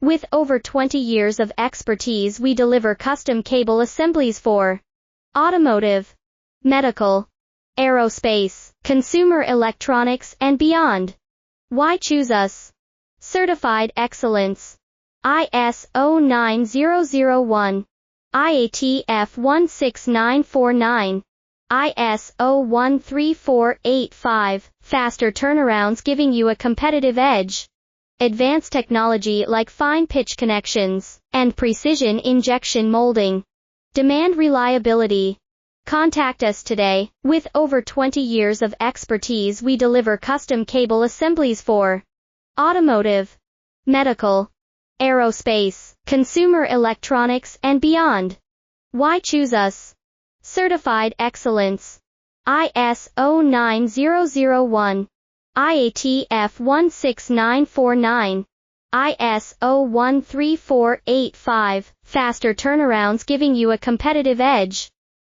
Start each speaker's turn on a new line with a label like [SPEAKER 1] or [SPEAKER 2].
[SPEAKER 1] With over 20 years of expertise, we deliver custom cable assemblies for automotive, medical, aerospace, consumer electronics, and beyond. Why choose us? Certified excellence. ISO 9001. IATF 16949. ISO 13485. Faster turnarounds, giving you a competitive edge. Advanced technology like fine pitch connections and precision injection molding. Demand reliability. Contact us today. With over 20 years of expertise, we deliver custom cable assemblies for automotive, medical, aerospace, consumer electronics, and beyond. Why choose us? Certified excellence. ISO 9001. IATF 16949. ISO 13485. Faster turnarounds, giving you a competitive edge.